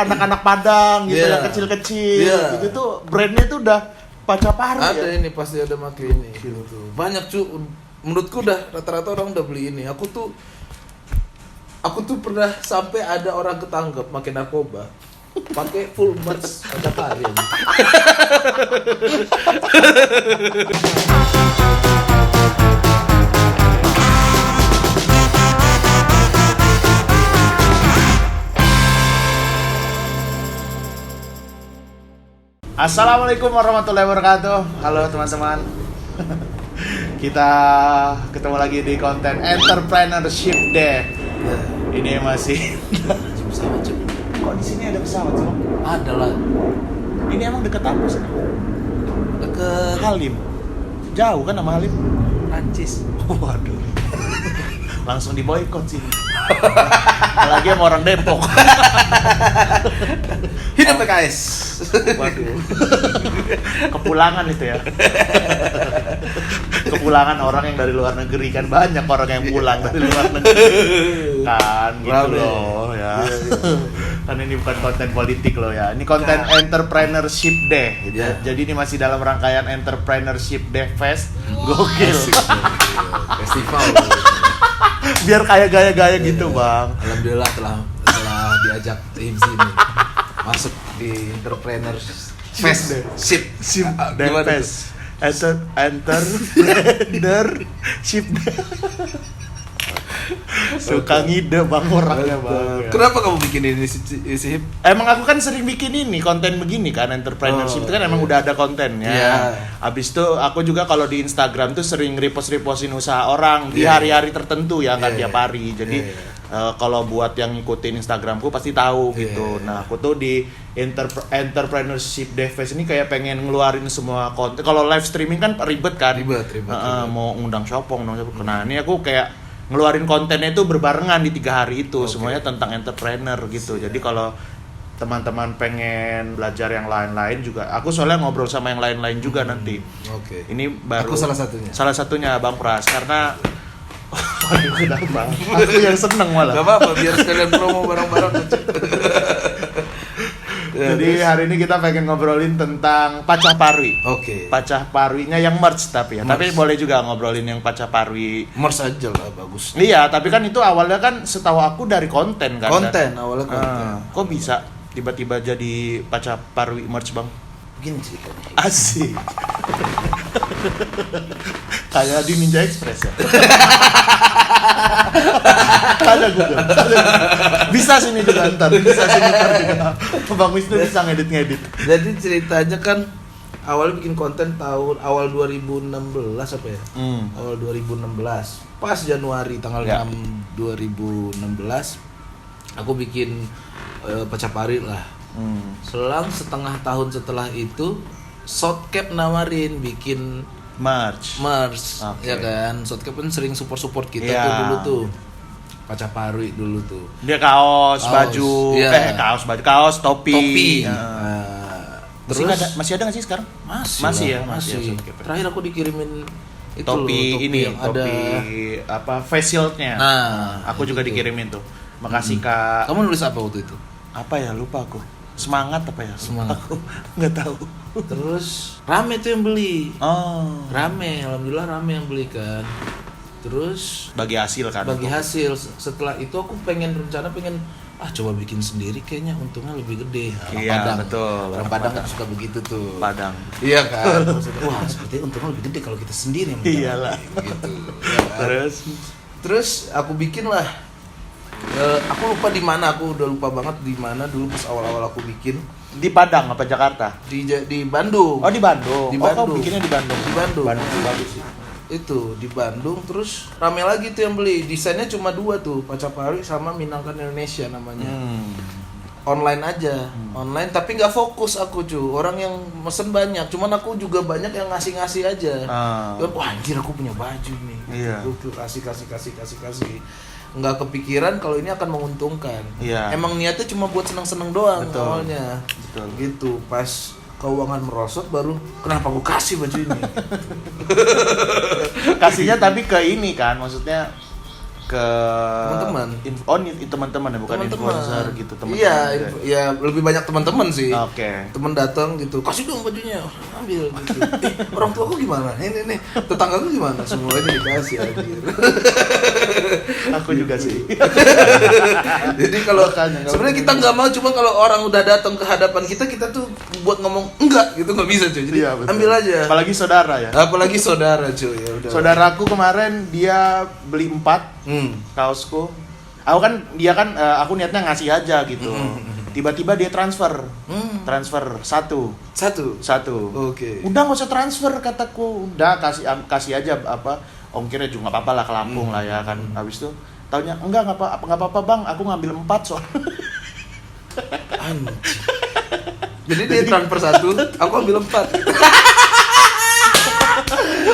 anak-anak Padang gitu yang kecil-kecil. Itu tuh brandnya tuh udah Pacapari. Ada ini pasti ada pakai ini. Gitu. Banyak menurutku udah rata-rata orang udah beli ini. Aku tuh pernah sampai ada orang ketangkep pakai narkoba. Pakai full merch Pacapari. Assalamualaikum warahmatullahi wabarakatuh. Halo teman-teman. Kita ketemu lagi di konten Entrepreneurship Day. Ini masih Pesawat cuy. kok di sini ada pesawat sih, Bang? Ada lah. Ini emang dekat apa sih? Ke Halim. Jauh kan sama Halim? Prancis. Waduh. Langsung diboikot sih. Apalagi sama orang Depok. Hidup PKS. Waduh. Kepulangan itu ya. Kepulangan orang yang dari luar negeri, kan banyak orang yang pulang dari luar negeri. Kan gitu Rame. loh ya. Kan ini bukan konten politik loh ya. Ini konten Entrepreneurship Day gitu. Ya. Jadi ini masih dalam rangkaian Entrepreneurship Day Fest. Gokil. Festival. Biar kayak gaya-gaya gitu, Bang. Alhamdulillah telah diajak tim sini masuk di entrepreneurs fest ship Day Fest. Entrepreneurship Day. Suka ngide Bang orangnya, Bang. Kenapa kamu bikin ini si Hip? Emang aku kan sering bikin ini konten begini kan, entrepreneurship itu kan emang udah ada kontennya. Iya. Abis itu aku juga kalau di Instagram tuh sering repost-repostin usaha orang di hari-hari tertentu ya, nggak tiap hari. Jadi kalau buat yang ngikutin Instagramku pasti tahu gitu. Nah aku tuh di Entrepreneurship Day Fest ini kayak pengen ngeluarin semua konten. Kalau live streaming kan ribet kan. Ribet. Mau ngundang Shopong. Nah ini aku kayak ngeluarin kontennya itu berbarengan di 3 hari itu. Semuanya tentang entrepreneur gitu. Jadi kalau teman-teman pengen belajar yang lain-lain juga, aku soalnya ngobrol sama yang lain-lain juga nanti. Ini baru Aku salah satunya Bang Pras, karena waduh, kenapa? Aku yang seneng malah. Gak apa-apa, biar sekalian promo barang-barang. Jadi hari ini kita pengen ngobrolin tentang Pacapari. Pacaparinya yang merch tapi ya. Tapi boleh juga ngobrolin yang Pacapari. Merch aja lah, bagus. Iya, tapi kan itu awalnya kan setahu aku dari konten kan. Awalnya konten. Kok bisa tiba-tiba jadi Pacapari merch, Bang? Begini ceritanya. Asik. Kayak di Ninja Express ya. Ada Google. Bisa sini juga ntar. Bisa juga. Bang Wisnu bisa ngedit. Jadi ceritanya kan awalnya bikin konten awal 2016 apa ya? Awal 2016. Pas Januari tanggal 6 2016 aku bikin Pacapari lah. Selang setengah tahun setelah itu Shotcap nawarin bikin merch, ya kan. Shotcap kan sering support kita tuh dulu tuh. Pacapari dulu tuh. Dia kaos, baju, kaos, topi. Terus masih ada nggak sih sekarang? Masih. Terakhir aku dikirimin itu topi yang topi apa face shield-nya. Nah, aku juga dikirimin tuh. Makasih Kak. Kamu nulis apa waktu itu? Apa ya, lupa aku. Semangat apa ya? Semangat. Aku nggak tahu. Terus rame tuh yang beli. Rame. Alhamdulillah rame yang beli kan. Terus bagi hasil kan. Setelah itu aku pengen coba bikin sendiri, kayaknya untungnya lebih gede. Padang. Betul. Orang Padang kan suka begitu tuh. Padang. Iya kan. Wah, sepertinya untungnya lebih gede kalau kita sendiri. Iyalah. Gitu. Ya kan? Terus aku bikin lah. Aku lupa di mana, aku udah lupa banget di mana dulu pas awal-awal aku bikin. Di Padang apa Jakarta? Di Bandung. Oh, di Bandung. Kau bikinnya di Bandung. Di Bandung. Bandung bagus sih. Itu di Bandung, terus rame lagi tuh yang beli. Desainnya cuma 2 tuh, Pacapari sama Minangkan Indonesia namanya. Online aja, online tapi nggak fokus aku orang yang mesen banyak, cuman aku juga banyak yang ngasih aja. Wah anjir, aku punya baju nih. Aku kasih. Nggak kepikiran kalau ini akan menguntungkan. Emang niatnya cuma buat seneng-seneng doang. Awalnya. Betul. Gitu, pas keuangan merosot baru kenapa aku kasih baju ini. Kasihnya tapi ke ini kan, maksudnya ke Teman-teman. Teman-teman ya, bukan Teman-teman. influencer gitu, teman-teman. Iya, juga. ya lebih banyak teman-teman sih. Oke. Temen datang gitu, kasih dong bajunya, ambil gitu. Orang tua aku gimana? Ini tetanggaku gimana? Semuanya dikasih anjir. Aku juga sih. Jadi kalau Makanya, nggak sebenarnya boleh kita nggak mau, cuma kalau orang udah datang ke hadapan kita tuh buat ngomong enggak gitu nggak bisa cuy. Jadi Iya, betul. ambil aja. Apalagi saudara ya. Apalagi saudara cuy, ya udah. Saudaraku kemarin dia beli 4 kaosku. Aku niatnya ngasih aja gitu. Tiba-tiba dia transfer. Transfer satu. Oke. Udah nggak usah transfer kataku. Udah kasih aja ongkirnya juga nggak apa-apa lah ke Lampung lah ya kan. Habis itu taunya nggak apa-apa Bang, aku ngambil 4 soal. Anjir. Jadi dia transfer 1, aku ambil 4.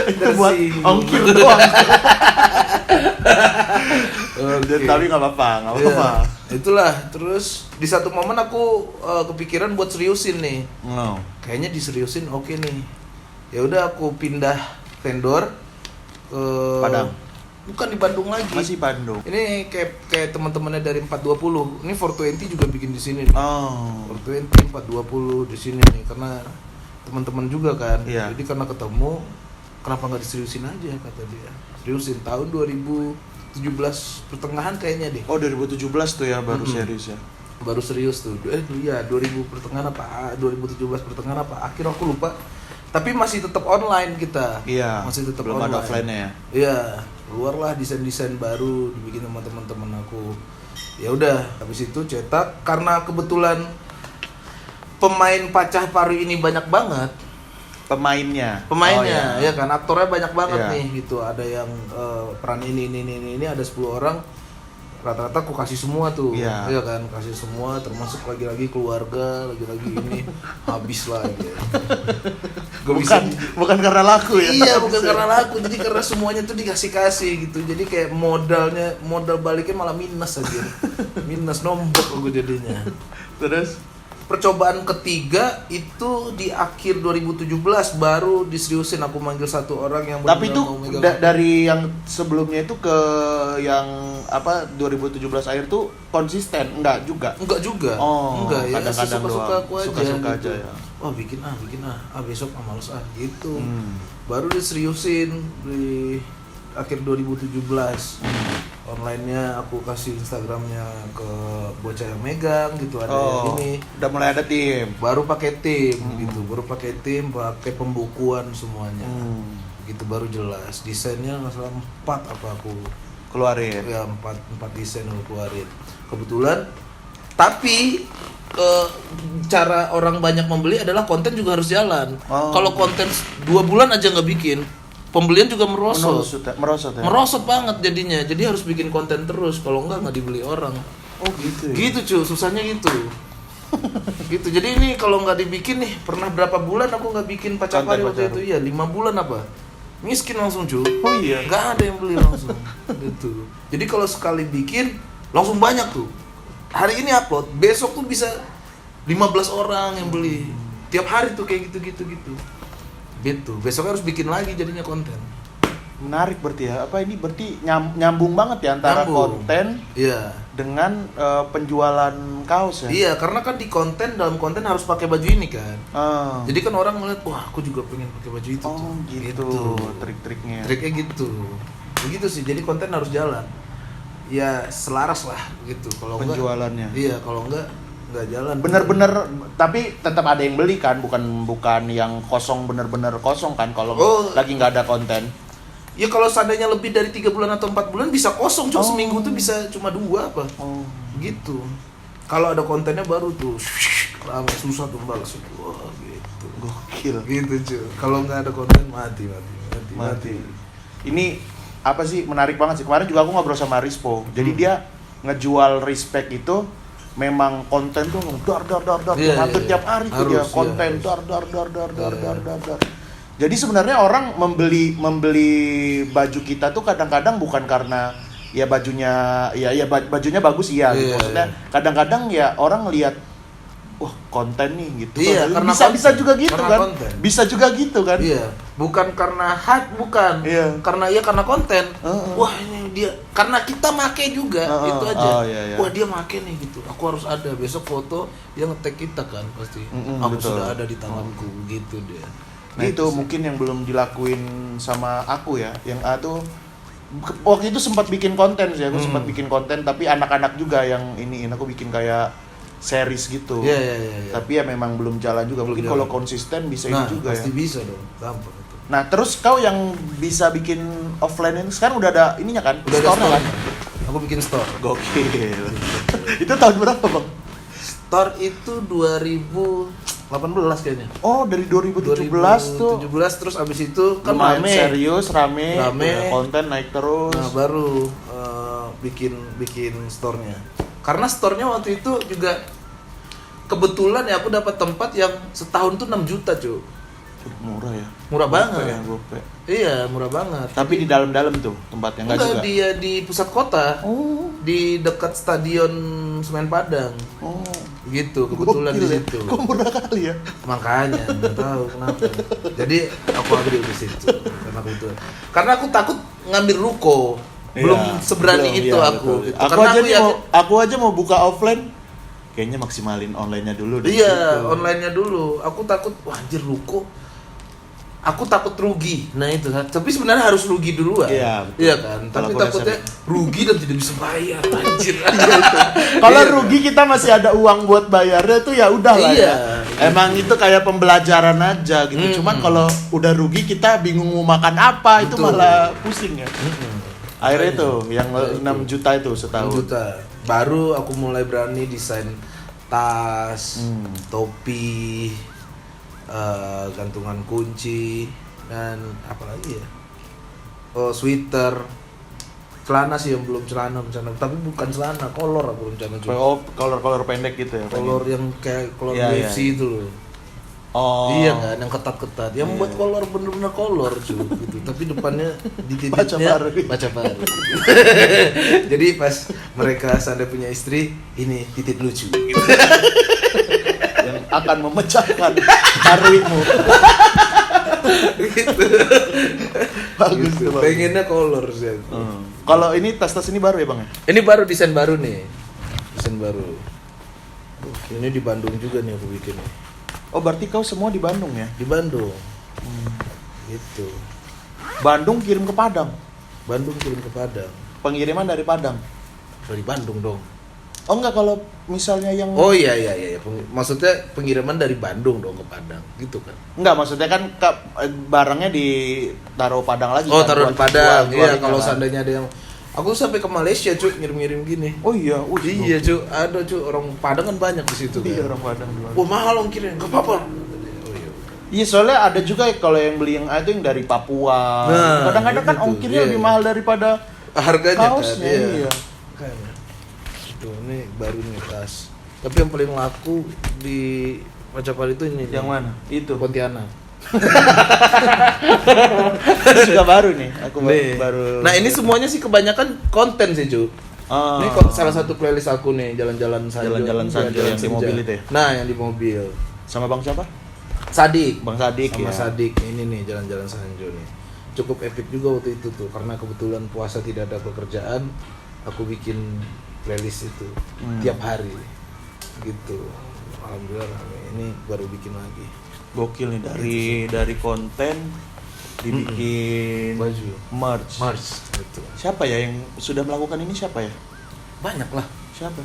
Itu buat ongkir doang. Tapi nggak apa-apa. Ya, itulah. Terus di satu momen aku kepikiran buat seriusin nih. Kayaknya diseriusin oke nih. Ya udah aku pindah vendor ke Padang. Bukan di Bandung lagi. Masih Bandung. Ini kayak teman-temannya dari 420. Ini 420 juga bikin di sini nih. Oh. 420, 420 di sini nih karena teman-teman juga kan. Iya. Jadi karena ketemu, kenapa nggak diseriusin aja kata dia. Seriusin tahun 2017 pertengahan kayaknya deh. Oh 2017 tuh ya baru serius ya. Baru serius tuh. Iya 2000 pertengahan apa 2017 pertengahan apa akhir aku lupa. Tapi masih tetap online kita. Iya. Masih tetap belum online. ada offline-nya ya. Iya, keluarlah desain-desain baru dibikin sama teman-teman aku. Ya udah, habis itu cetak karena kebetulan pemain Pacah Paru ini banyak banget. Pemainnya, Ya kan, aktornya banyak banget Iya. nih gitu. Ada yang peran ini ada 10 orang. Rata-rata aku kasih semua tuh. Iya. Ya kan, kasih semua termasuk lagi-lagi keluarga, lagi-lagi ini habis lagi. bukan karena laku ya. Iya, bukan karena laku, jadi karena semuanya tuh dikasih gitu. Jadi kayak modal baliknya malah minus aja. Minus nombok aku jadinya. Terus Percobaan ketiga itu di akhir 2017 baru diseriusin aku manggil satu orang yang tapi itu benar-benar mau megang. dari yang sebelumnya itu ke yang 2017 akhir tuh konsisten enggak juga. Enggak. Oh, enggak ya, kadang-kadang suka-suka doang. aku aja. Suka-suka gitu. aja ya. Oh, bikin besok males gitu. Baru diseriusin di akhir 2017. Online-nya aku kasih Instagramnya ke bocah yang megang gitu, ada yang ini. Udah mulai ada tim. Baru pakai tim gitu, pakai pembukuan semuanya. Gitu baru jelas. Desainnya nggak salah 4 apa aku Keluarin. ya 4 desain aku keluarin. Kebetulan tapi cara orang banyak membeli adalah konten juga harus jalan. Kalau konten 2 bulan aja nggak bikin, pembelian juga merosot ya? Merosot banget jadinya. Jadi harus bikin konten terus, kalau nggak dibeli orang. Oh gitu. Gitu cuy, susahnya gitu. Gitu. Jadi ini kalau nggak dibikin nih, pernah berapa bulan aku nggak bikin Pacah Paru waktu itu ya 5 bulan apa? Miskin langsung cuy. Oh iya. Nggak ada yang beli langsung. Gitu. Jadi kalau sekali bikin langsung banyak tuh. Hari ini upload, besok tuh bisa 15 orang yang beli. Tiap hari tuh kayak gitu. Gitu. Besok harus bikin lagi jadinya konten. Menarik berarti ya. Apa ini berarti nyambung banget ya antara konten dengan penjualan kaos ya. Iya, karena kan dalam konten harus pakai baju ini kan. Jadi kan orang ngeliat, wah aku juga pengen pakai baju itu. Oh gitu. Trik-triknya. Triknya gitu. Begitu sih. Jadi konten harus jalan. Ya selaras lah gitu. Kalau penjualannya. Iya, kalau enggak jalan. Bener-bener, tapi tetap ada yang beli kan, bukan yang kosong, bener-bener kosong kan kalau lagi nggak ada konten. Ya kalau seandainya lebih dari 3 bulan atau 4 bulan bisa kosong, cuma seminggu tuh bisa cuma 2 apa. Gitu. Kalau ada kontennya baru tuh ramai, susah tuh balas itu. Wah, gitu. Gokil. Gitu cuy. Kalau nggak ada konten mati. Ini apa sih, menarik banget sih. Kemarin juga aku ngobrol sama Rispo. Jadi dia ngejual respect itu memang konten tuh dar. Hampir tiap hari tuh dia konten dar. Jadi sebenarnya orang membeli baju kita tuh kadang-kadang bukan karena ya bajunya bagus gitu. Maksudnya kadang-kadang ya orang ngelihat wah konten nih gitu. Iya, karena bisa juga gitu karena kan. Konten. Bisa juga gitu kan. Iya, bukan karena hype, bukan. Iya. Karena konten. Wah, ini dia. Karena kita make juga, itu aja. Iya. Wah, dia make nih gitu. Aku harus ada. Besok foto dia nge-tag kita kan pasti. Aku betul. sudah ada di tanganku gitu dia. Nah itu mungkin yang belum dilakuin sama aku ya. Yang A tuh waktu itu sempat bikin konten sih, aku sempat bikin konten tapi anak-anak juga yang iniin, aku bikin kayak series gitu. Iya. Tapi ya memang belum jalan juga. Mungkin kalau konsisten bisa ini juga pasti ya. bisa dong. Gampang itu. Nah, terus kau yang bisa bikin offline ini sekarang udah ada ininya kan? Udah ada Store-nya store. kan? Aku bikin store. Gokil. Itu tahun berapa, Bang? Store itu 2018 kayaknya. Oh, dari 2017 tuh. 2017 terus abis itu kan lumayan rame. serius, rame. Rame. Konten naik terus. Nah, baru bikin store-nya. Karena store-nya waktu itu juga kebetulan ya aku dapat tempat yang setahun tuh 6 juta, cuy. Murah ya. Murah banget. Gope. Iya, murah banget. Tapi di dalam-dalam tuh tempatnya enggak juga. dia di pusat kota. Oh. Di dekat stadion Semen Padang. Oh. Gitu, kebetulan Gokil di ya. situ. Kok murah kali ya? Makanya nggak tahu kenapa. Jadi aku ambil di situ karena aku takut ngambil ruko. Belum seberani belum, itu iya, aku. betul. Gitu. Aku Karena aja aku nih yakin, aku aja mau buka offline. Kayaknya maksimalin online-nya dulu deh. iya, gitu. online-nya dulu. Aku takut, wah anjir ruko. Aku takut rugi. Nah itu, tapi sebenarnya harus rugi duluan. Iya, betul. Iya kan? Kalau Tapi aku takutnya rugi dan tidak bisa bayar. Anjir. Kalau rugi kita masih ada uang buat bayarnya tuh ya udah lah Iya. ya. Emang itu kayak pembelajaran aja gitu. Cuman kalau udah rugi kita bingung mau makan apa, itu Betul. malah pusing ya. Akhirnya tuh yang 6 juta itu 6 setahun. juta. Baru aku mulai berani desain tas, topi, gantungan kunci, dan apa lagi ya? Oh, sweater. Celana sih yang belum celana, tapi bukan celana, kolor aku rencana juga. Oh, kolor pendek gitu ya. Kolor yang kayak kolor Iya, UFC itu loh. Oh. Iya kan, yang ketat-ketat. Yang membuat kolor bener-bener kolor cuy gitu. Tapi depannya di titiknya baca baru. Jadi pas mereka seandainya punya istri, ini titik lucu gitu. Yang akan memecahkan harimu. Gitu. Bagus Gitu. tuh, Bang. Pengennya kolor sih aku. Kalau ini tas-tas ini baru ya, Bang? Ini baru desain baru nih. Desain baru. Ini di Bandung juga nih aku bikin nih. Oh, berarti kau semua di Bandung ya? Di Bandung. Gitu. Bandung kirim ke Padang. Bandung kirim ke Padang. Pengiriman dari Padang. Dari Bandung dong. Oh enggak, kalau misalnya yang Oh iya. Maksudnya pengiriman dari Bandung dong ke Padang, gitu kan? enggak, maksudnya kan barangnya ditaruh Padang lagi. Oh, kan, taruh buat di Padang. jual- Iya, jualnya kalau kan. seandainya ada yang aku sampai ke Malaysia, cuy, ngirim-ngirim gini. Oh iya, Iya, cuy, ada cuy orang Padang kan banyak di situ kan. Iya, orang Padang jual. Wah, mahal ongkirnya, enggak apa-apa. Oh iya. Iya, soalnya ada juga kalau yang beli yang itu yang dari Papua. Nah, Kadang-kadang kan gitu. ongkirnya Iya, lebih iya. mahal daripada Harganya kaosnya. kan. Iya. Makanya. Itu ini baru nih tas. Tapi yang paling laku di Majapahit itu ini. Yang mana? Itu. Pontianak. Itu juga baru nih. Aku Nih. baru. Nah, ini semuanya sih kebanyakan konten sih, cuy. Ah. Ini kok salah satu playlist aku nih, jalan-jalan Sanjo. Jalan-jalan Sanjo yang di senja. mobil itu ya? Nah, yang di mobil. Sama Bang siapa? Sadik. Bang Sadik Sama ya. Sadik. Ini nih jalan-jalan Sanjo nih. Cukup epic juga waktu itu tuh, karena kebetulan puasa tidak ada pekerjaan, aku bikin playlist itu tiap hari. Gitu. Alhamdulillah rame. Ini baru bikin lagi. Gokil nih dari konten dibikin Baju. merch. Gitu. Siapa ya yang sudah melakukan ini, siapa ya? Banyak lah. Siapa?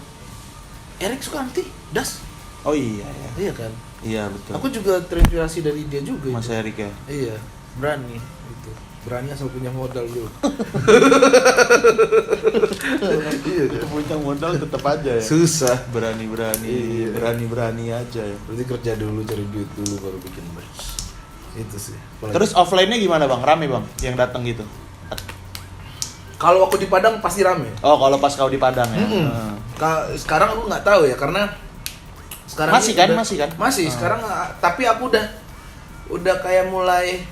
Erik Sukanti, Das. Oh iya ya. Iya kan? Iya betul. Aku juga terinspirasi dari dia juga. Mas itu. Erik ya. Iya, berani gitu. Berani asal punya modal dulu. Iya, Itu punya modal tetap aja ya. susah. Berani-berani, Iya. berani-berani aja ya. Berarti kerja dulu, cari duit dulu baru bikin merch. Itu sih. Apalagi- Terus offline-nya gimana Bang? Rame Bang yang datang gitu? kalau aku di Padang pasti rame. Oh, kalau pas kau di Padang ya. Sekarang aku nggak tahu ya karena sekarang Masih ini kan? Masih kan? Masih. Sekarang tapi aku udah kayak mulai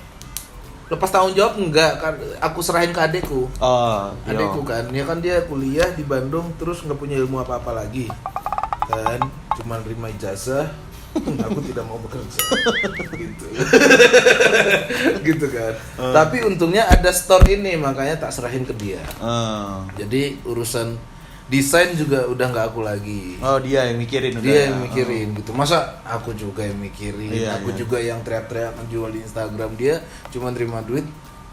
lepas tanggung jawab enggak kan, aku serahin ke adekku. Oh, Adekku kan, ya kan dia kuliah di Bandung terus nggak punya ilmu apa-apa lagi kan. cuma terima ijazah, aku tidak mau bekerja. Gitu. Gitu kan. Tapi untungnya ada store ini, makanya tak serahin ke dia. Jadi urusan desain juga udah nggak aku lagi. Oh, dia yang mikirin udah. Dia yang mikirin gitu. Masa aku juga yang mikirin, Iya, aku juga yang teriak-teriak menjual di Instagram, dia cuma terima duit.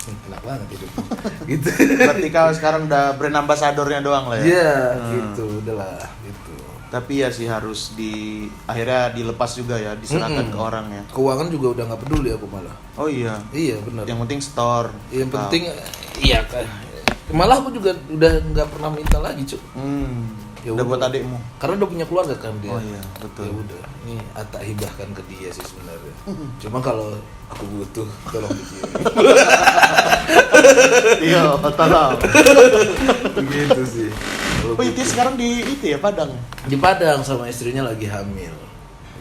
Enak banget hidup. Gitu. Berarti kau sekarang udah brand ambassadornya doang lah ya. Iya, gitu, udahlah gitu. Tapi ya sih harus akhirnya dilepas juga ya, diserahkan ke orang ya. Keuangan juga udah nggak peduli aku malah. Oh iya. Iya, benar. Yang penting store. Yang penting iya kan. Malah aku juga udah nggak pernah minta lagi, Cuk. Ya udah buat udah. adikmu. Karena udah punya keluarga kan dia. Oh iya, betul. Ya udah, ini tak hibahkan ke dia sih sebenarnya. Cuma kalau aku butuh, tolong dikirim. Iya, tolong. Gitu sih. Oh, itu sekarang di itu ya Padang. Di Padang sama istrinya lagi hamil.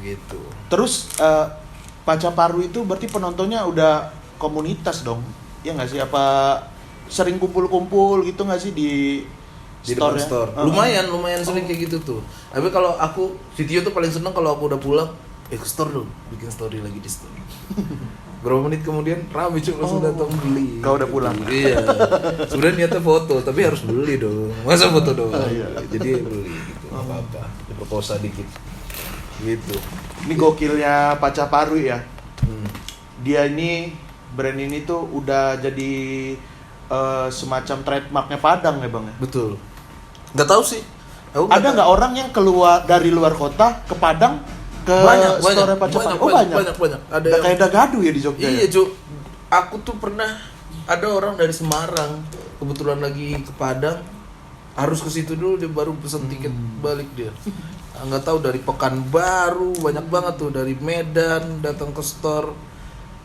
Gitu. Terus Paca Paru itu berarti penontonnya udah komunitas dong. Ya nggak sih? Apa sering kumpul-kumpul gitu nggak sih di Depan store-nya? store. Lumayan sering kayak gitu tuh. Tapi kalau aku, si Tio tuh paling seneng kalau aku udah pulang, ke store dong, bikin story lagi di store. Berapa menit kemudian rame Cuk langsung datang beli. Kau udah pulang? Iya. Sebenarnya niatnya foto, tapi harus beli dong. Masa foto doang? Iya. Jadi beli gitu, nggak apa-apa. Diperkosa dikit. Gitu. Ini gokilnya Paca Paru ya. Hmm. Dia ini brand ini tuh udah jadi semacam trademarknya Padang ya Bang ya. Betul. Nggak tahu sih. Ada nggak orang yang keluar dari luar kota ke Padang ke store Paca Paru? Oh banyak. Ada Udah kayak dagadu ya di Jogja. Iya, ya? Cuk. Aku tuh pernah ada orang dari Semarang kebetulan lagi ke Padang, harus ke situ dulu dia baru pesan tiket balik dia. Nggak tahu dari Pekanbaru banyak banget tuh, dari Medan datang ke store.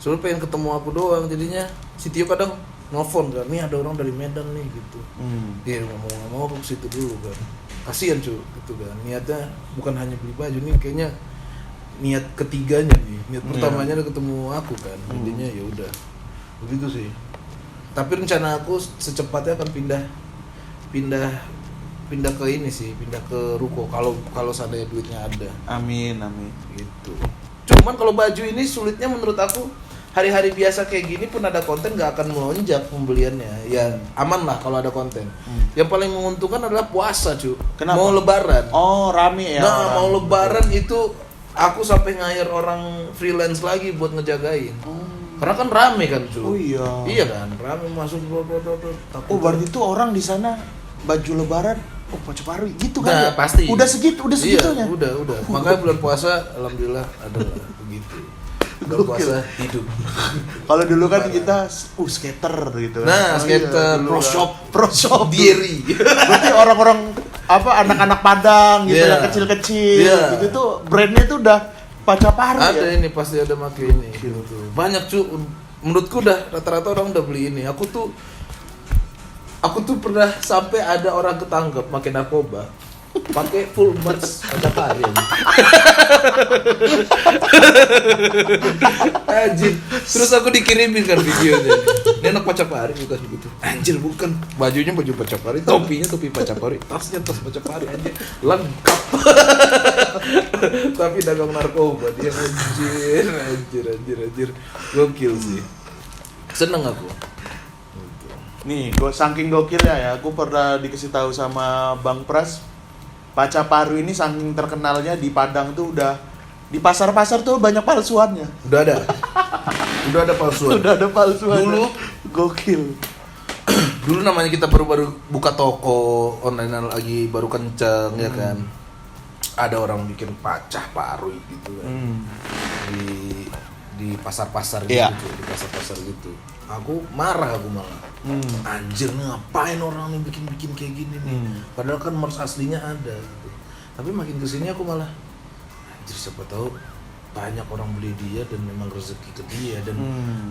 Soalnya pengen ketemu aku doang, jadinya si Tio kadang nelfon kan, nih ada orang dari Medan nih gitu. Dia nggak mau aku ke situ dulu kan. Kasian cuy gitu kan. Niatnya bukan hanya beli baju nih, kayaknya niat ketiganya nih. Niat pertamanya udah ketemu aku kan. Jadinya ya udah. Begitu sih. Tapi rencana aku secepatnya akan pindah ke ini sih, pindah ke ruko kalau seandainya duitnya ada. Amin. Gitu. Cuman kalau baju ini sulitnya menurut aku, hari-hari biasa kayak gini pun ada konten nggak akan melonjak pembeliannya. Ya aman lah kalau ada konten. Yang paling menguntungkan adalah puasa, cu. Kenapa? Mau lebaran. Oh, rame ya. Nah, mau lebaran itu aku sampai ngair orang freelance lagi buat ngejagain. Karena kan rame kan, cu. Oh iya. Iya kan, rame masuk. Oh, berarti tuh orang di sana baju lebaran Paca Paru gitu kan? Nah, ya? pasti. Udah segitunya. Iya, udah. Makanya bulan puasa alhamdulillah adalah begitu. Bulan puasa hidup. Kalau dulu kan kita skater gitu. Nah, skater, pro shop, diri. Berarti orang-orang anak-anak Padang gitu yang kecil-kecil. Yeah. Gitu tuh brandnya tuh udah Paca Paru ya. Ada ini pasti ada make ini. Gitu. Banyak cu. Menurutku udah rata-rata orang udah beli ini. Aku tuh pernah sampai ada orang ketangkep pakai narkoba, pakai full merch Paca Paru. Anjir. Terus aku dikirimin kan videonya. Ini anak Paca Paru bukan begitu. Anjir bukan. Bajunya baju Paca Paru, topinya topi Paca Paru, tasnya tas Paca Paru anjir. Lengkap. Tapi dagang narkoba dia anjir. Gokil sih. Seneng aku. Nih, saking gokilnya ya, aku pernah dikasih tahu sama Bang Pras, Paca Paru ini saking terkenalnya di Padang tuh udah di pasar-pasar tuh banyak palsuannya. Udah ada palsuan. Udah ada palsuannya. Dulu gokil. Dulu namanya kita baru buka toko online lagi baru kenceng ya kan. Ada orang bikin Paca Paru gitu kan. Di pasar-pasar gitu, di pasar-pasar gitu. Aku marah malah. Anjir nih ngapain orang nih bikin kayak gini nih. Padahal kan merch aslinya ada gitu. Tapi makin kesini aku malah anjir, siapa tahu banyak orang beli dia dan memang rezeki ke dia dan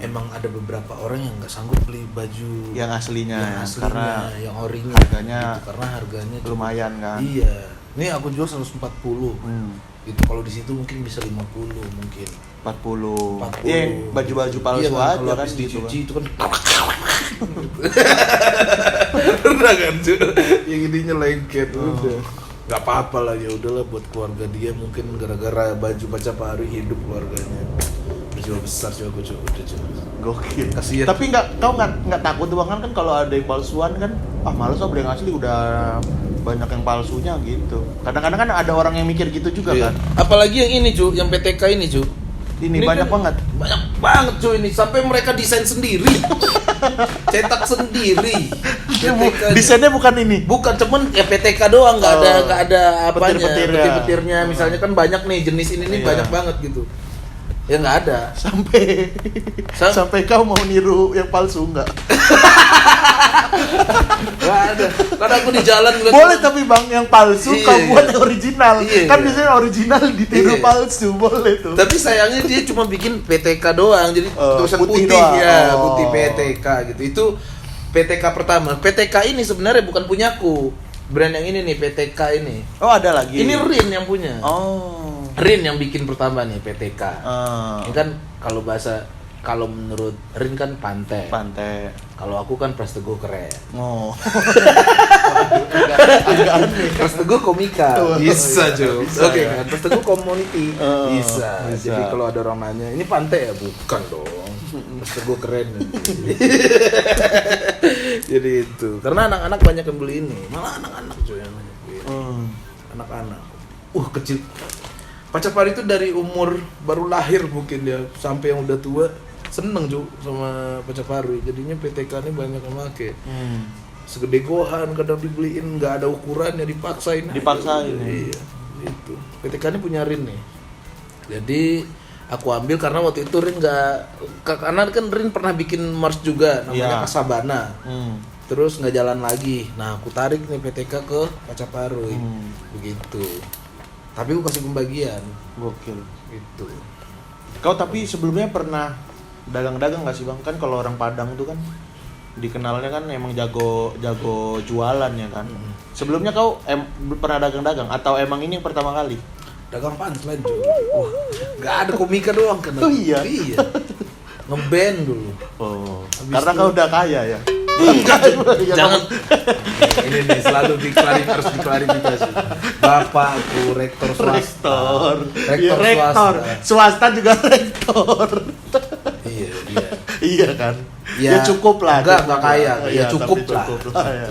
emang ada beberapa orang yang nggak sanggup beli baju yang aslinya karena yang orinya harganya gitu, karena harganya lumayan kan. Iya. Ini aku jual 140. Itu kalau di situ mungkin bisa 50 mungkin. 40. Iya, baju-baju palsu iya, aja kan dicuci itu kan. Udah kan, yang ininya lengket udah. Gak apa-apa lah, ya udahlah buat keluarga dia, mungkin gara-gara baju Pacapari hidup keluarganya. Berjiwa besar sih aku coba udah coba. Gokil. Kasihan. Tapi kau nggak takut tuh Bang, kan kalau ada yang palsuan kan, males brand asli udah banyak yang palsunya gitu. Kadang-kadang kan ada orang yang mikir gitu juga kan. Apalagi yang ini Cu, yang PTK ini Cu. Ini banyak kan banget. Banyak banget Cu ini, sampai mereka desain sendiri. Cetak sendiri. PTK Desainnya bukan ini. bukan cuman ya PTK doang, nggak ada apanya, Petir-petirnya. petir-petirnya misalnya kan banyak nih jenis ini nih, Iya. banyak banget gitu. Ya nggak ada. Sampai kau mau niru yang palsu nggak? Nggak ada. Karena aku di jalan ngeliat Boleh tapi Bang, yang palsu Iya, kau iya. buat yang original. Iya, Kan iya. biasanya original ditiru Iya. palsu, boleh tuh. Tapi sayangnya dia cuma bikin PTK doang, jadi tulisan putih putih, doang. ya, Oh. putih PTK gitu. Itu PTK pertama. PTK ini sebenarnya bukan punyaku. Brand yang ini nih PTK ini. Oh, ada lagi. Ini Rin yang punya. Oh. Rin yang bikin pertama nih PTK. Ah. Ini kan kalau menurut Rin kan Pantai. Pantai. Kalau aku kan Pras Teguh keren. Oh. Pras Teguh komika. Oh, Bisa, iya, Jo. bisa, Oke ya. kan. Pras Teguh community. Oh, Bisa. bisa. Jadi kalau ada orang nanya, ini Pantai ya? Bukan dong. Pras Teguh keren. Jadi itu. Karena anak-anak banyak yang beli ini. Malah anak-anak Jo yang banyak beli ini. Anak-anak. Kecil. Pacapari itu dari umur baru lahir mungkin dia sampai yang udah tua seneng Jo sama Pacapari. Jadinya PTK ini banyak yang make. Segede gohan kadang dibeliin, nggak ada ukurannya, dipaksain. Iya, itu. PTK ini punya Rin nih. Jadi aku ambil karena waktu itu Rin karena kan Rin pernah bikin merch juga namanya Iya. Kasabana. Terus nggak jalan lagi. Nah aku tarik nih PTK ke Pacapari. Begitu. Tapi aku kasih pembagian. Gokil. Gitu. Kau tapi sebelumnya pernah dagang-dagang nggak sih Bang? Kan kalau orang Padang tuh kan dikenalnya kan emang jago jualan ya kan. Sebelumnya kau pernah dagang-dagang atau emang ini yang pertama kali? Dagang punchline Jo. Nggak ada komika doang kan. Oh iya? Iya. Ngeband dulu. Oh. Habis Karena itu- kau udah kaya ya. Jangan. Ini nih selalu harus diklarifikasi. Bapakku rektor swasta. Rektor. Swasta juga rektor. Iya, iya. Iya kan? Ya, cukup lah. Enggak kaya. Ya, Iya, cukup tapi lah. ya.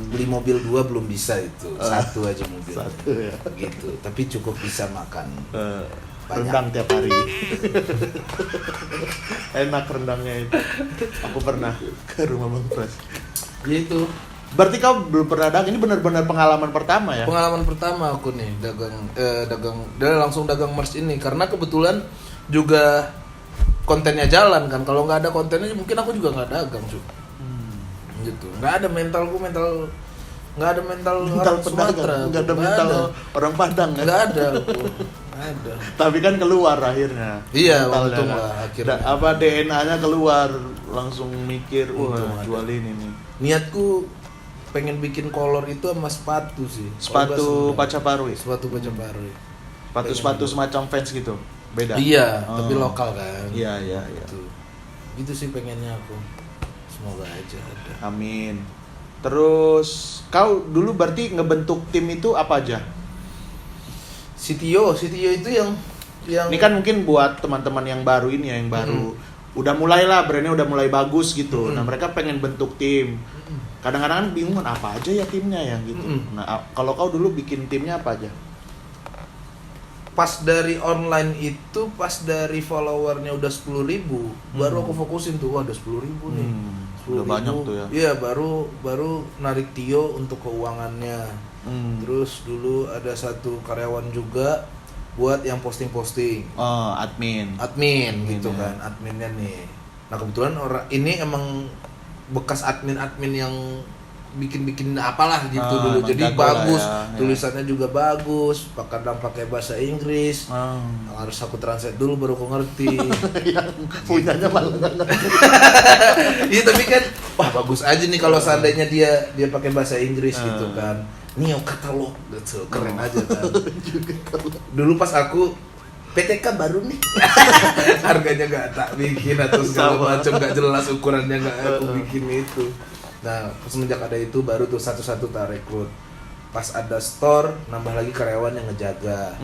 Beli mobil 2 belum bisa itu. Satu aja mobil. Satu ya. Gitu. Tapi cukup bisa makan. Banyak. Rendang tiap hari. Enak rendangnya itu. Aku pernah ke rumah Bang Pras. Gitu. Berarti kau belum pernah dagang, ini benar-benar pengalaman pertama ya? Pengalaman pertama aku nih langsung dagang merch ini karena kebetulan juga kontennya jalan kan. Kalau nggak ada kontennya mungkin aku juga nggak dagang cuy. Gitu. Nggak ada mental orang Sumatera. Nggak ada mental orang Padang ya? Nggak ada aku. Nggak ada. Tapi kan keluar akhirnya. Iya, Mentalnya untung kan. lah akhirnya. DNA-nya keluar, langsung mikir, Untung wah ada. jual ini nih. Niatku pengen bikin kolor itu sama sepatu sih. Sepatu Pacapari. Sepatu Pacapari. Sepatu semacam fans gitu. Beda. Iya, Oh. tapi lokal kan. Iya. Gitu. Gitu sih pengennya aku. Semoga aja ada. Amin. Terus kau dulu berarti ngebentuk tim itu apa aja? CTO itu yang Ini kan mungkin buat teman-teman yang baru ini ya, yang baru udah mulai lah brandnya udah mulai bagus gitu. Nah mereka pengen bentuk tim. Kadang-kadang kan bingung apa aja ya timnya ya gitu. Nah kalau kau dulu bikin timnya apa aja? pas dari online itu, pas dari followernya udah 10.000, baru aku fokusin tuh, wah udah 10.000 nih. 10.000. Udah banyak tuh ya. Iya, baru narik Tio untuk keuangannya. Terus dulu ada satu karyawan juga buat yang posting-posting. Oh, admin Gitu ya. kan, adminnya nih. Nah kebetulan orang ini emang bekas admin yang bikin apalah gitu dulu, emang jadi jago bagus lah ya, tulisannya juga bagus, kadang pakai bahasa Inggris. Harus aku translate dulu baru aku ngerti. yang punyanya malah nggak ngerti. Iya tapi kan wah bagus aja nih kalau seandainya dia pakai bahasa Inggris gitu kan. Neo katalog gitu, keren aja kan. Dulu pas aku PTK baru nih, harganya nggak tak bikin atau segala macam, nggak jelas ukurannya, nggak aku bikin itu. Nah semenjak ada itu baru tuh satu-satu tak rekrut. pas ada store nambah lagi karyawan yang ngejaga.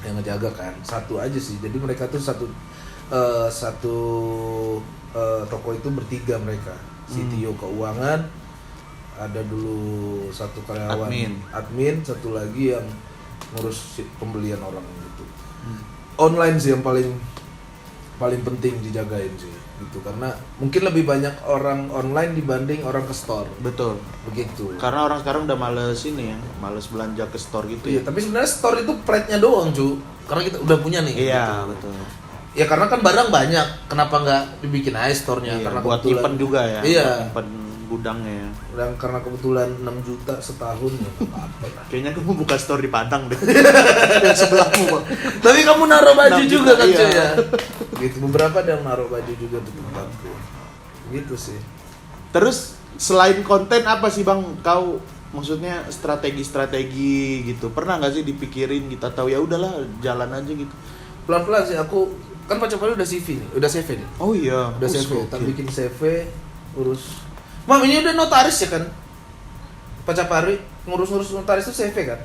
Yang ngejaga kan satu aja sih, jadi mereka tuh satu toko itu bertiga mereka. CTO keuangan, ada dulu satu karyawan admin, satu lagi yang ngurus pembelian orang gitu. Online sih yang paling penting dijagain sih gitu, karena mungkin lebih banyak orang online dibanding orang ke store. Betul, begitu. Karena orang sekarang udah males males belanja ke store gitu. Iya, tapi sebenarnya store itu pride-nya doang, cu. Karena kita udah punya nih. Iya, gitu. betul. Ya karena kan barang banyak, kenapa nggak dibikin aja store-nya? Iya, karena buat nyimpen juga ya. Iya. Nyimpen gudangnya ya. Dan karena kebetulan 6 juta setahun ya apa lah. Kayaknya kamu buka store di Padang deh. Yang sebelahmu. Tapi kamu naruh baju juga kan, iya. ya. Gitu, beberapa ada yang naruh baju juga di tempatku. Gitu sih. Terus selain konten apa sih Bang kau maksudnya strategi gitu? Pernah nggak sih dipikirin kita tahu ya udahlah jalan aja gitu. Pelan-pelan sih aku kan Pacapari udah CV nih, udah CV nih. Oh iya, udah CV. Tak bikin CV, urus. Mam, ini udah notaris ya kan? Pacapari ngurus-ngurus notaris itu CV kan?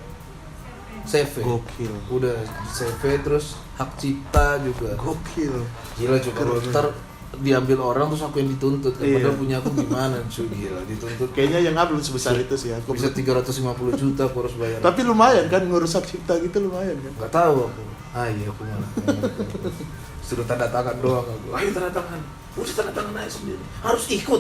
CV. Gokil. Udah CV terus hak cipta juga. Gokil. Gila juga kalau ntar diambil orang terus aku yang dituntut. Iya. Padahal punya aku gimana cuy, gila dituntut. Kayaknya yang belum sebesar itu sih aku. Bisa 350 juta aku harus bayar. Tapi lumayan kan ngurus hak cipta gitu lumayan kan. Enggak tahu aku. Iya aku malah. Suruh tanda tangan doang aku. Ayo tanda tangan. Udah tanda tangan aja sendiri. Harus ikut.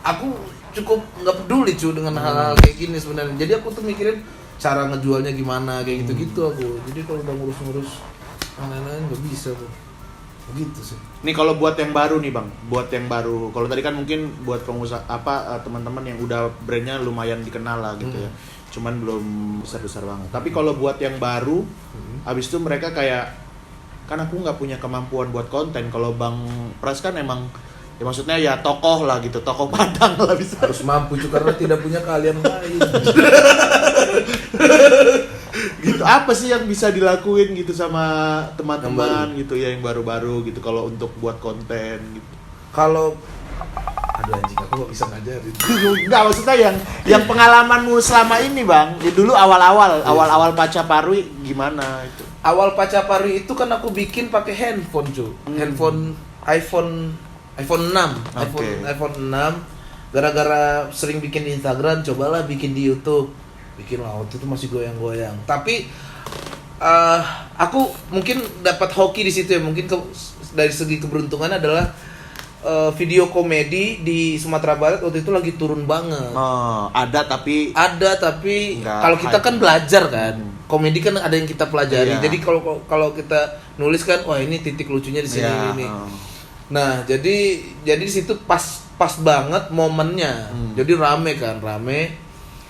Aku cukup nggak peduli cuy dengan hal-hal kayak gini sebenarnya. Jadi aku tuh mikirin cara ngejualnya gimana kayak gitu-gitu aku. Jadi kalau udah ngurus-ngurus yang lain-lain nggak bisa tuh. Begitu sih. Nih kalau buat yang baru nih Bang, buat yang baru. Kalau tadi kan mungkin buat pengusaha teman-teman yang udah brandnya lumayan dikenal lah gitu ya. Cuman belum besar-besar banget. Tapi kalau buat yang baru, habis itu mereka kayak kan aku nggak punya kemampuan buat konten. Kalau Bang Pras kan emang ya maksudnya ya tokoh lah gitu, tokoh Padang lah bisa. Harus mampu cuy karena tidak punya keahlian lain. Gitu apa sih yang bisa dilakuin gitu sama teman-teman gitu ya yang baru-baru gitu kalau untuk buat konten gitu. Kalau aduh anjing aku gak bisa ngajarin. Enggak maksudnya yang pengalamanmu selama ini Bang. Ya dulu awal-awal Pacapari gimana itu? Awal Pacapari itu kan aku bikin pakai handphone cuy. Handphone iPhone 6. Okay. iPhone 6 gara-gara sering bikin di Instagram, cobalah bikin di YouTube. Bikin lah, waktu itu masih goyang-goyang. Tapi aku mungkin dapat hoki di situ ya. Mungkin dari segi keberuntungan adalah video komedi di Sumatera Barat waktu itu lagi turun banget. Oh, ada tapi kalau kita kan belajar kan. Komedi kan ada yang kita pelajari. Iya. Jadi kalau kita nulis kan, wah ini titik lucunya di sini ini. Nah, jadi di situ pas banget momennya. Jadi rame.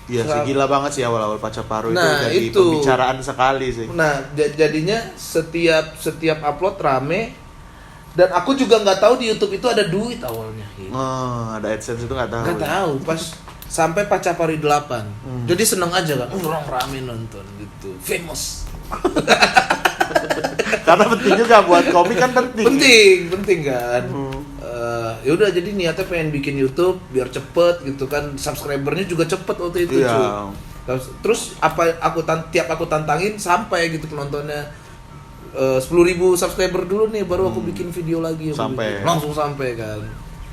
Iya sih, gila banget sih awal-awal Pacapari Nah, itu jadi pembicaraan sekali sih. Nah, jadinya setiap upload rame. Dan aku juga nggak tahu di YouTube itu ada duit awalnya. Gitu. Oh, ada AdSense itu nggak tahu. Nggak tahu, pas sampai Pacapari 8. Jadi seneng aja kan, orang rame nonton gitu, famous. Karena penting juga buat komik kan penting. Penting kan. Ya udah jadi niatnya pengen bikin YouTube biar cepet gitu kan, subscribernya juga cepet waktu itu cuy. Terus tiap aku tantangin sampai gitu penontonnya 10.000 subscriber dulu nih baru aku bikin video lagi. Langsung sampai kan,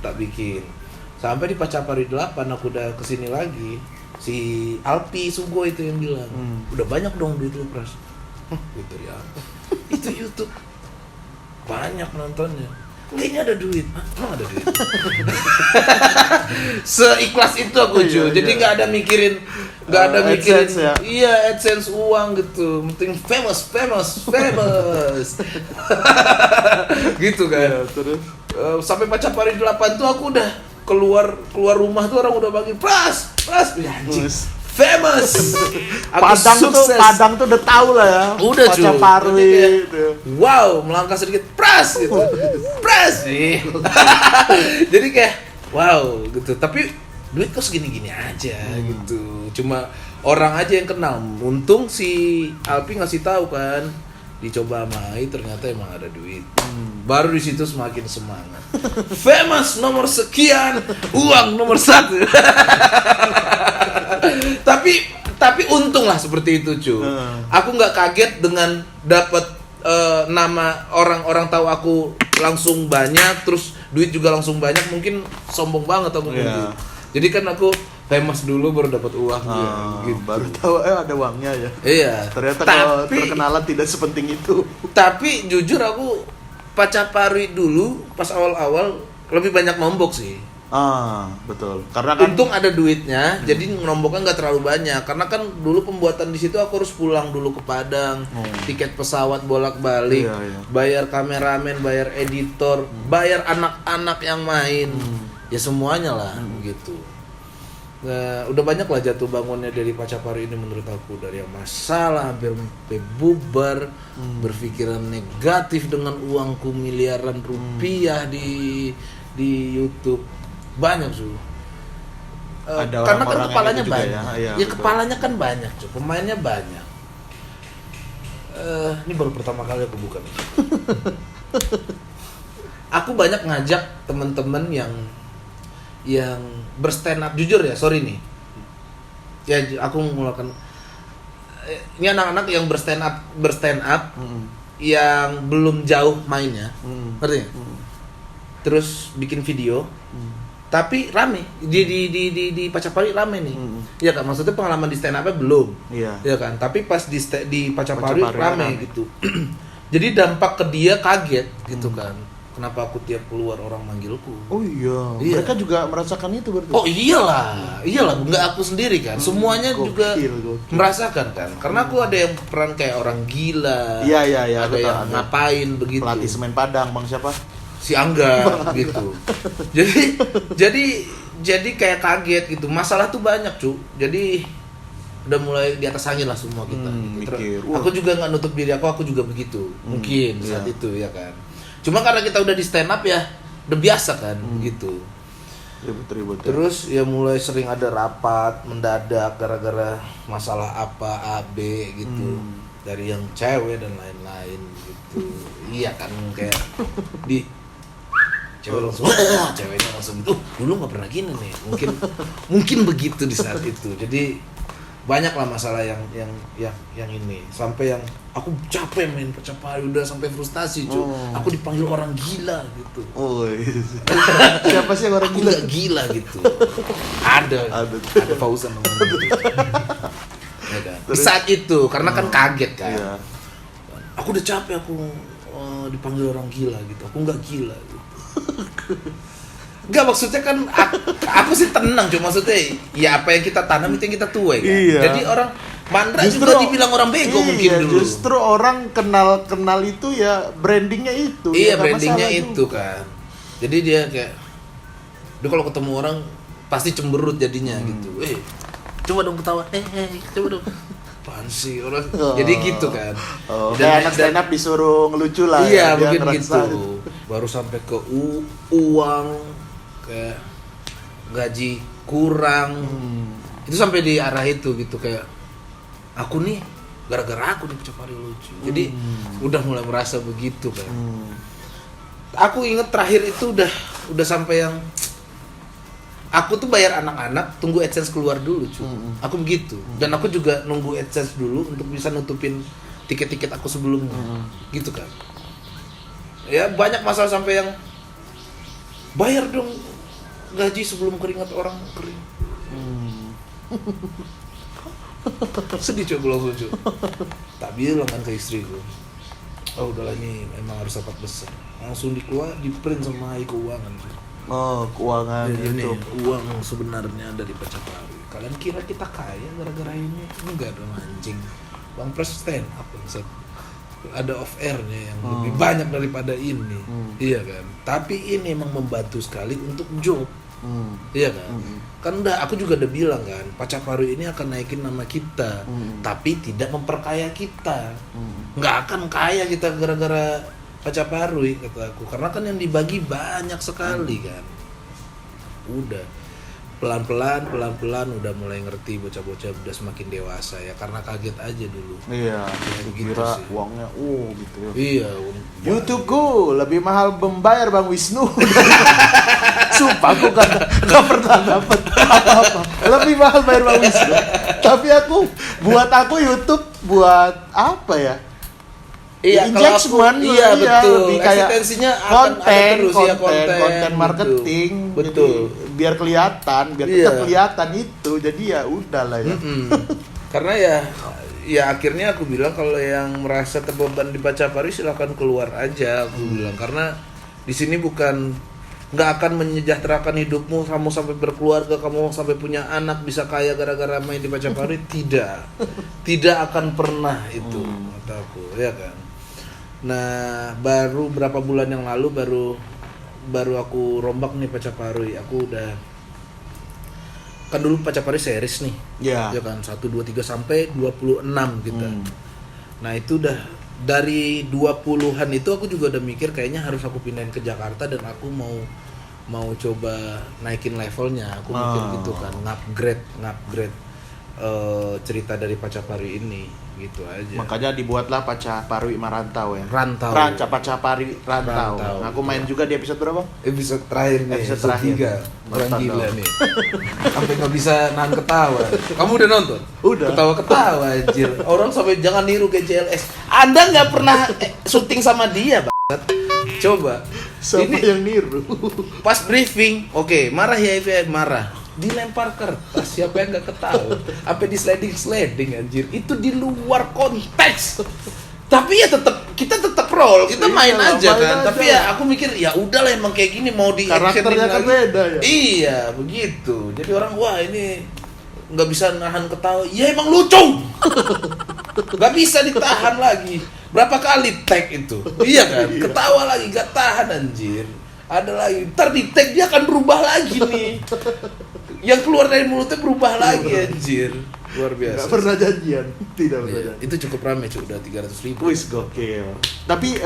tak bikin. Sampai di Pacapari 8 aku udah kesini lagi. Si Alpi Sugo itu yang bilang, udah banyak dong duit lu Pras. Gitu ya. Itu YouTube banyak nontonnya. Kayaknya ada duit. Emang ada duit? Seikhlas itu aku cuy. Jadi nggak ada mikirin, AdSense, ya? Iya AdSense uang gitu. Penting famous. Gitu kan. Ya, terus Sampai Pacapari 8 tuh aku udah keluar rumah tuh orang udah bagi Pras. Ya, anjing. Famous. Padang tuh udah tahu lah ya. Udah cuy. Pacapari gitu. Wow, melangkah sedikit Pras gitu. Pras. Jadi kayak wow gitu. Tapi duit kok segini-gini aja gitu. Cuma orang aja yang kenal. Untung si Alpi ngasih tahu kan. Dicoba Mai ternyata emang ada duit. Baru di situ semakin semangat. Famous nomor sekian, uang nomor 1. Tapi untung lah seperti itu, cu. Aku nggak kaget dengan dapat nama orang-orang tahu aku langsung banyak, terus duit juga langsung banyak. Mungkin sombong banget aku gitu. Jadi kan aku famous dulu baru dapat uang gitu. Baru tahu ada uangnya ya. Iya. Ternyata kalau terkenalan tidak sepenting itu. Tapi jujur aku Pacaparui dulu pas awal-awal lebih banyak nombok sih. Betul. Karena kan untung ada duitnya, jadi nomboknya nggak terlalu banyak. Karena kan dulu pembuatan di situ aku harus pulang dulu ke Padang, tiket pesawat bolak-balik, bayar kameramen, bayar editor, bayar anak-anak yang main, ya semuanya lah, gitu. Nah, udah banyak lah jatuh bangunnya dari Pacaparui ini menurut aku, dari yang masalah hampir sampai bubar, berpikiran negatif dengan uangku miliaran rupiah di YouTube. Banyak tuh. Karena kan kepalanya gitu banyak. Ya kepalanya kan banyak, cuy. Pemainnya banyak. Ini baru pertama kali aku buka nih. Aku banyak ngajak teman-teman yang berstand up, jujur ya, sorry nih. Ya aku mengeluarkan ini anak-anak yang berstand up yang belum jauh mainnya. Ngerti? Terus bikin video. Tapi rame di Pacaparui rame nih. Iya kan, maksudnya pengalaman di stand up-nya belum. Iya kan, tapi pas di Pacaparui rame gitu. Jadi dampak ke dia kaget gitu kan. Kenapa aku tiap keluar orang manggilku? Oh iya. Mereka juga merasakan itu berarti. Oh iyalah, nggak aku sendiri kan. Semuanya juga merasakan kan. Karena aku ada yang peran kayak orang gila. Iya. Ada yang ngapain begitu. Pelatih semen Padang, Bang siapa? Si Angga gitu. Jadi kayak kaget gitu. Masalah tuh banyak, cu. Jadi udah mulai di atas angin lah semua kita. Gitu. Aku juga nggak nutup diri aku juga begitu. Mungkin saat itu ya kan. Cuma karena kita udah di stand up ya, udah biasa kan gitu. Ribut-ribut. Terus ya mulai sering ada rapat mendadak gara-gara masalah apa A B gitu. Dari yang cewek dan lain-lain gitu. Iya kan kayak di ceweknya langsung gitu. Dulu nggak pernah gini nih. Mungkin begitu di saat itu. Jadi banyak lah masalah yang ini, sampai yang aku capek main Pacaparui, udah sampai frustasi, cuy. Aku dipanggil orang gila gitu. Siapa sih yang orang gila? Aku gila gitu. Ada Fauzan namanya gitu. Ya kan? Di saat itu karena kan kaget kan. Iya. Aku udah capek aku dipanggil orang gila gitu. Aku nggak gila gitu. Enggak, maksudnya kan aku sih tenang, cuma maksudnya ya apa yang kita tanam itu yang kita tuai kan. Iya. Jadi orang Mandra juga dibilang orang bego mungkin dulu. Justru orang kenal itu ya brandingnya itu. Iya, brandingnya itu kan. Jadi dia kayak dia kalau ketemu orang pasti cemberut jadinya gitu. Coba dong ketawa. Coba dong. Apaan sih orang. Jadi gitu kan. Kayak anak stand up disuruh ngelucu lah. Iya, mungkin gitu. Baru sampai ke uang, kayak gaji kurang. Itu sampai di arah itu gitu, kayak aku nih gara-gara aku di Pacaparui lucu. Jadi udah mulai merasa begitu kan. Aku inget terakhir itu udah sampai yang aku tuh bayar anak-anak tunggu AdSense keluar dulu, cuy. Aku begitu. Dan aku juga nunggu AdSense dulu untuk bisa nutupin tiket-tiket aku sebelumnya. Gitu kan. Ya banyak masalah sampai yang bayar dong gaji sebelum keringat orang kering. Sedih, cuy, langsung, cuy. Tak bilang kan ke istriku. Oh udahlah, ini memang harus rapat besar. Langsung dikeluar, di print sama keuangan, cuy. Keuangan gitu. Uang sebenarnya dari Pacaparui. Kalian kira kita kaya gara-gara ini? Enggak dong, anjing. Bang Pres stand up bangsat. Ada off airnya yang lebih banyak daripada ini. Iya kan? Tapi ini emang membantu sekali untuk job. Iya kan? Kan aku juga udah bilang kan, Pacaparui ini akan naikin nama kita, tapi tidak memperkaya kita. Nggak akan kaya kita gara-gara Pacaparui, kata aku. Karena kan yang dibagi banyak sekali kan. Udah pelan-pelan udah mulai ngerti, bocah-bocah udah semakin dewasa ya, karena kaget aja dulu. Iya, gitu kira sih. Uangnya gitu ya. Iya, YouTubeku lebih mahal membayar Bang Wisnu. Sumpah aku gak pernah dapat apa-apa. Lebih mahal bayar Bang Wisnu. Tapi buat aku YouTube buat apa ya? Iya, engagement, iya betul. Kayak eksistensinya akan ada terus ya, konten marketing. Betul. Jadi, biar kelihatan, biar tetap kelihatan itu. Jadi ya udahlah ya. Karena ya akhirnya aku bilang kalau yang merasa terbeban di Pacapari silakan keluar aja, aku bilang, karena di sini bukan nggak akan menyejahterakan hidupmu, kamu sampai berkeluarga, kamu sampai punya anak, bisa kaya gara-gara main di Pacapari. Tidak akan pernah itu, kata aku, ya kan. Nah, baru berapa bulan yang lalu baru aku rombak nih Pacapari. Aku udah, kan dulu Pacapari series nih. Ya kan, 1 2 3 sampai 26 kita. Nah, itu udah dari 20-an itu aku juga udah mikir kayaknya harus aku pindahin ke Jakarta, dan aku mau coba naikin levelnya. Aku mikir gitu kan, ngupgrade cerita dari Pacapari ini, gitu aja. Makanya dibuatlah Pacapari Marantau ya. Pacapari Rantau. Nah, aku main juga di episode berapa? Episode terakhir nih. Episode terakhir. 3. Orang gila nih. Sampai nggak bisa nahan ketawa. Kamu udah nonton? Udah. Ketawa anjir. Orang sampai jangan niru ke JLS. Anda nggak pernah syuting sama dia, banget. Coba. Siapa yang niru? Pas briefing, oke, marah ya IVM, marah. Dilempar kertas, siapa yang nggak ketawa? Sampai di sliding anjir. Itu di luar konteks. Tapi ya kita tetap roll, kita main aja kan. Tapi ya aku mikir ya udahlah, emang kayak gini, mau di karakternya kan beda ya. Iya, begitu. Jadi orang, wah ini nggak bisa nahan ketawa. Ya emang lucu. Nggak bisa ditahan lagi. Berapa kali tag itu? Iya kan? Ketawa lagi, nggak tahan anjir. Ada lagi, ntar di tag dia akan berubah lagi nih. Yang keluar dari mulutnya berubah lagi anjir. Luar biasa. Gak pernah janjian. Tidak pernah janjian. Itu cukup rame cuy, udah 300.000. Wis gokil. Tapi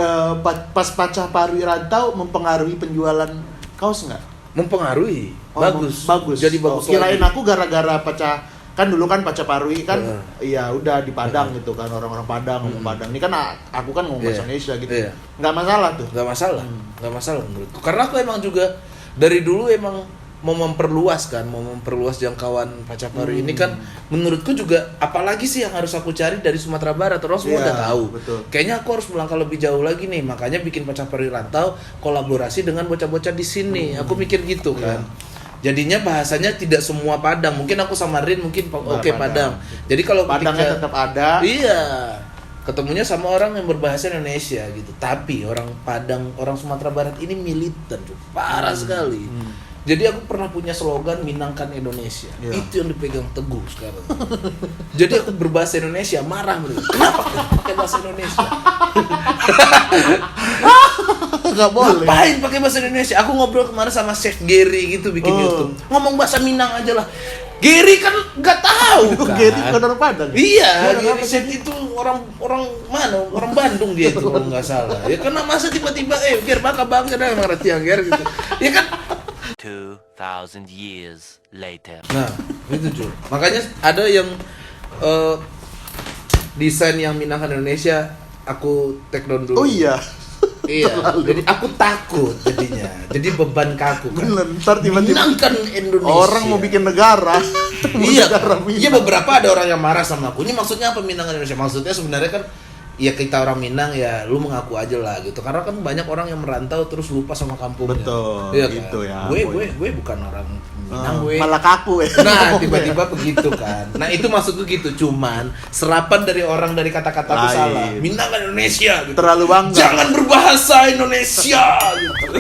pas Pacapari Rantau mempengaruhi penjualan kaos nggak? Mempengaruhi. Bagus. Jadi bagus. Kirain aku gara-gara kan dulu kan Pacapari kan ya udah di Padang gitu kan, orang-orang Padang ngomong Padang. Ini kan aku kan ngomong bahasa Indonesia gitu. Nggak masalah tuh. Nggak masalah menurutku. Karena aku emang juga dari dulu emang mau memperluas jangkauan Pacapari ini kan, menurutku juga apalagi sih yang harus aku cari dari Sumatera Barat, orang semua udah tahu. Betul. Kayaknya aku harus melangkah lebih jauh lagi nih, makanya bikin Pacapari Rantau kolaborasi dengan bocah-bocah di sini. Aku mikir gitu kan. Jadinya bahasanya tidak semua Padang. Mungkin aku sama Rin mungkin Padang. Jadi kalau Padangnya tetap ada. Iya. Ketemunya sama orang yang berbahasa Indonesia gitu. Tapi orang Padang, orang Sumatera Barat ini militan, parah sekali. Jadi aku pernah punya slogan Minangkan Indonesia. Itu yang dipegang teguh sekarang. Jadi aku berbahasa Indonesia, marah mereka. Kenapa pakai bahasa Indonesia? Gak boleh. Ngapain pakai bahasa Indonesia? Aku ngobrol kemarin sama Chef Gary gitu bikin YouTube. Ngomong bahasa Minang aja lah. Gary kan nggak tahu kan. Gary kan orang Padang. Iya, Gary Chef itu orang mana? Orang Bandung dia itu kalau nggak salah. Ya karena masa tiba-tiba Ger baka bangga dah ngerti yang Ger gitu. Ya kan 2000 years later. Nah, itu cuy. Makanya ada yang desain yang Minangkan Indonesia aku take down dulu. Oh iya. Iya. Jadi aku takut jadinya. Jadi beban kaku kan. Bener, ntar tiba-tiba Minangkan Indonesia. orang mau bikin negara. Iya. Iya, beberapa ada orang yang marah sama aku. Ini maksudnya apa Minangkan Indonesia? Maksudnya sebenarnya kan ya kita orang Minang ya lu mengaku aja lah gitu. Karena kan banyak orang yang merantau terus lupa sama kampungnya. Betul. Iya, gitu kan? ya. Gue bukan orang Minang gue. Malah kaku ya. Nah, tiba-tiba begitu kan. Nah, itu maksudku gitu. Cuman serapan dari orang dari kata-kata itu salah. Minang kan Indonesia gitu. Terlalu bangga. Jangan berbahasa Indonesia gitu.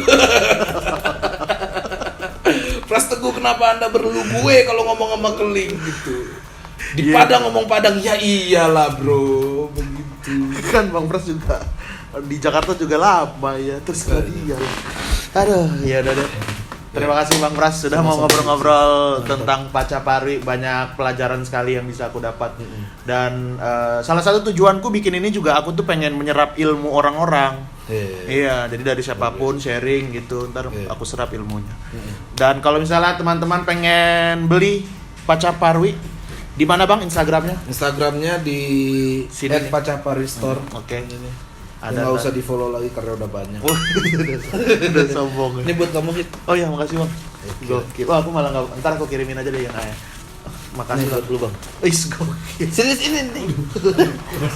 Pras Teguh, kenapa Anda perlu gue kalau ngomong sama Keling gitu. Di Padang ngomong Padang, ya iyalah bro, begitu. Kan Bang Pras juga di Jakarta juga lama ya, terus dia. Aduh, ya udah deh. Terima kasih Bang Pras sudah mau ngobrol-ngobrol tentang Pacapari. Banyak pelajaran sekali yang bisa aku dapat. Dan salah satu tujuanku bikin ini juga aku tuh pengen menyerap ilmu orang-orang. Iya, jadi dari siapapun sharing gitu, ntar aku serap ilmunya. Dan kalau misalnya teman-teman pengen beli Pacapari, di mana Bang Instagramnya? Instagramnya di @pacaparistore. Oke. Ada nggak usah di follow lagi karena udah banyak. Udah sombong. Ini buat kamu Hit. Oh iya, makasih Bang. Gokil. Wah, aku malah nggak. Ntar aku kirimin aja deh yang ayah. Makasih Nih, buat lu, Bang. Is gokil. Serius ini nih.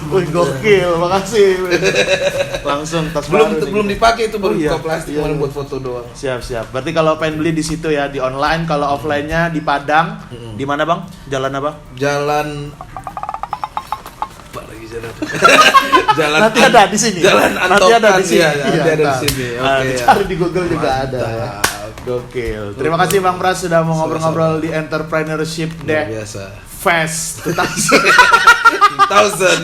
Wih gokil, makasih. Langsung tas baru nih. Belum dipakai itu baru Oh, iya. buka plastik Iya, cuma iya. buat foto doang. Siap. Berarti kalau pengen beli di situ ya, di online. Kalau offline-nya di Padang. Di mana, Bang? Jalan apa? Jalan apa lagi jalan? Jalan Nanti ada di sini. Jalan Nanti ada di sini. Iya, nanti ada di ntar. sini. Nah, Oke. dicari di Google juga ada. Ya. Mantap. Gokil. Terima kasih Bang Pras sudah mau ngobrol-ngobrol di Entrepreneurship Luar Day biasa. Fest 1000. 2020.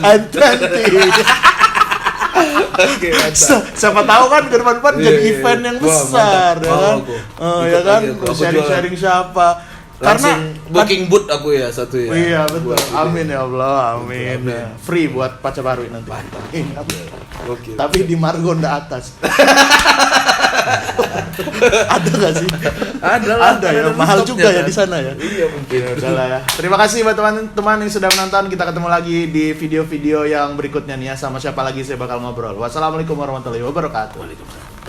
Oke, mantap. Siapa tahu kan ke depan Iya, jadi iya. event yang Wah, besar mantap. ya Mau kan? aku. Oh, Ikut ya kan? lagi aku. Aku Sharing-sharing siapa? Langsung booking booth aku ya satu ya. Iya betul. Buat Amin ya Allah, amin. Amin. Free buat Pacar Baru nanti. Mantap. Ingat. Oke. Tapi di Margonda atas. Ada nggak sih? Ada lah, Ada ya. ada Mahal rooftopnya juga ya kan. di sana ya. Iya mungkin. Ya udahlah ya. Terima kasih buat teman-teman yang sudah menonton. Kita ketemu lagi di video-video yang berikutnya nih ya. Sama siapa lagi saya bakal ngobrol. Wassalamualaikum warahmatullahi wabarakatuh. Waalaikumsalam.